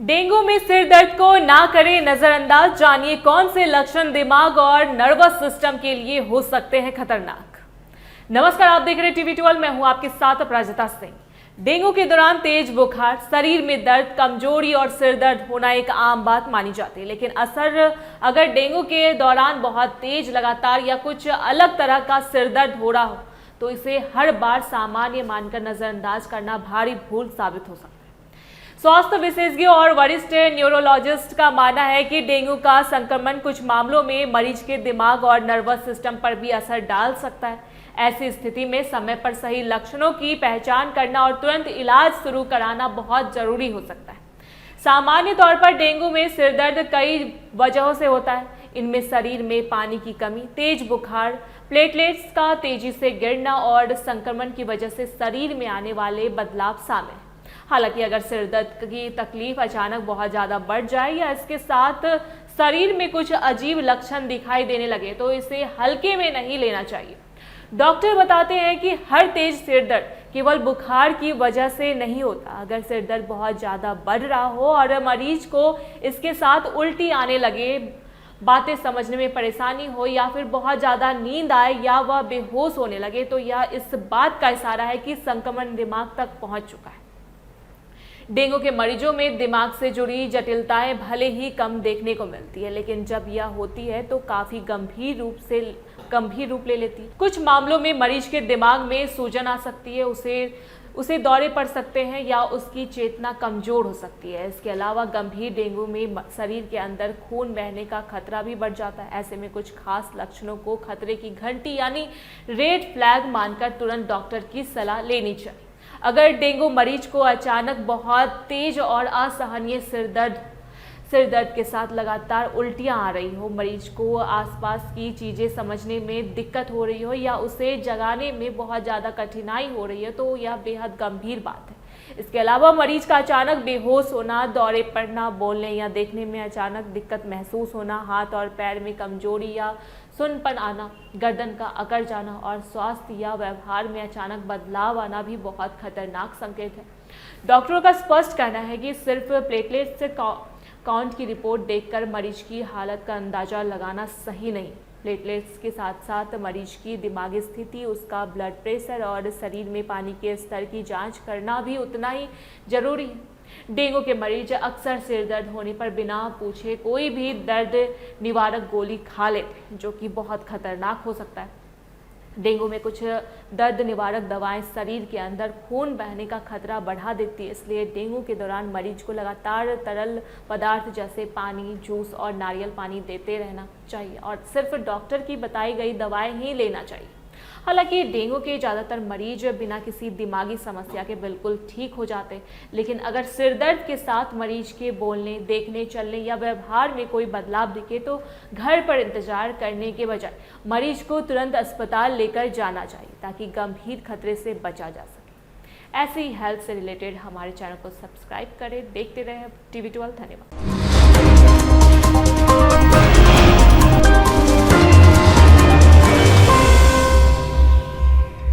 Dengue में सिर दर्द को ना करें नजरअंदाज। जानिए कौन से लक्षण दिमाग और नर्वस सिस्टम के लिए हो सकते हैं खतरनाक। नमस्कार, आप देख रहे हैं टीवी 12। मैं हूं आपके साथ अपराजिता सिंह। डेंगू के दौरान तेज बुखार, शरीर में दर्द, कमजोरी और सिर दर्द होना एक आम बात मानी जाती है, लेकिन असर अगर डेंगू के दौरान बहुत तेज, लगातार या कुछ अलग तरह का सिर दर्द हो रहा हो तो इसे हर बार सामान्य मानकर नजरअंदाज करना भारी भूल साबित हो सकता है। स्वास्थ्य विशेषज्ञों और वरिष्ठ न्यूरोलॉजिस्ट का मानना है कि डेंगू का संक्रमण कुछ मामलों में मरीज के दिमाग और नर्वस सिस्टम पर भी असर डाल सकता है। ऐसी स्थिति में समय पर सही लक्षणों की पहचान करना और तुरंत इलाज शुरू कराना बहुत जरूरी हो सकता है। सामान्य तौर पर डेंगू में सिर दर्द कई वजहों से होता है। इनमें शरीर में पानी की कमी, तेज बुखार, प्लेटलेट्स का तेजी से गिरना और संक्रमण की वजह से शरीर में आने वाले बदलाव शामिल हैं। हालांकि अगर सिर दर्द की तकलीफ अचानक बहुत ज़्यादा बढ़ जाए या इसके साथ शरीर में कुछ अजीब लक्षण दिखाई देने लगे तो इसे हल्के में नहीं लेना चाहिए। डॉक्टर बताते हैं कि हर तेज सिर दर्द केवल बुखार की वजह से नहीं होता। अगर सिर दर्द बहुत ज़्यादा बढ़ रहा हो और मरीज को इसके साथ उल्टी आने लगे, बातें समझने में परेशानी हो या फिर बहुत ज़्यादा नींद आए या वह बेहोश होने लगे तो यह इस बात का इशारा है कि संक्रमण दिमाग तक पहुंच चुका है। डेंगू के मरीजों में दिमाग से जुड़ी जटिलताएं भले ही कम देखने को मिलती है, लेकिन जब यह होती है तो काफ़ी गंभीर रूप ले लेती है। कुछ मामलों में मरीज के दिमाग में सूजन आ सकती है, उसे दौरे पड़ सकते हैं या उसकी चेतना कमजोर हो सकती है। इसके अलावा गंभीर डेंगू में शरीर के अंदर खून बहने का खतरा भी बढ़ जाता है। ऐसे में कुछ खास लक्षणों को खतरे की घंटी यानी रेड फ्लैग मानकर तुरंत डॉक्टर की सलाह लेनी चाहिए। अगर डेंगू मरीज को अचानक बहुत तेज और असहनीय सिर दर्द के साथ लगातार उल्टियां आ रही हो, मरीज को आसपास की चीज़ें समझने में दिक्कत हो रही हो या उसे जगाने में बहुत ज़्यादा कठिनाई हो रही है तो यह बेहद गंभीर बात है। इसके अलावा मरीज का अचानक बेहोश होना, दौरे पड़ना, बोलने या देखने में अचानक दिक्कत महसूस होना, हाथ और पैर में कमजोरी या सुन्नपन आना, गर्दन का अकड़ जाना और स्वास्थ्य या व्यवहार में अचानक बदलाव आना भी बहुत खतरनाक संकेत है। डॉक्टरों का स्पष्ट कहना है कि सिर्फ प्लेटलेट्स से काउंट की रिपोर्ट देखकर मरीज की हालत का अंदाजा लगाना सही नहीं। प्लेटलेट्स के साथ साथ मरीज की दिमागी स्थिति, उसका ब्लड प्रेशर और शरीर में पानी के स्तर की जांच करना भी उतना ही जरूरी है। डेंगू के मरीज अक्सर सिर दर्द होने पर बिना पूछे कोई भी दर्द निवारक गोली खा लेते हैं, जो कि बहुत खतरनाक हो सकता है। डेंगू में कुछ दर्द निवारक दवाएं शरीर के अंदर खून बहने का खतरा बढ़ा देती है, इसलिए डेंगू के दौरान मरीज को लगातार तरल पदार्थ जैसे पानी, जूस और नारियल पानी देते रहना चाहिए और सिर्फ डॉक्टर की बताई गई दवाएं ही लेना चाहिए। हालांकि डेंगू के ज़्यादातर मरीज बिना किसी दिमागी समस्या के बिल्कुल ठीक हो जाते, लेकिन अगर सिर दर्द के साथ मरीज के बोलने, देखने, चलने या व्यवहार में कोई बदलाव दिखे तो घर पर इंतजार करने के बजाय मरीज को तुरंत अस्पताल लेकर जाना चाहिए ताकि गंभीर खतरे से बचा जा सके। ऐसे ही हेल्थ से रिलेटेड हमारे चैनल को सब्सक्राइब करें, देखते रहें टीवी 12। धन्यवाद।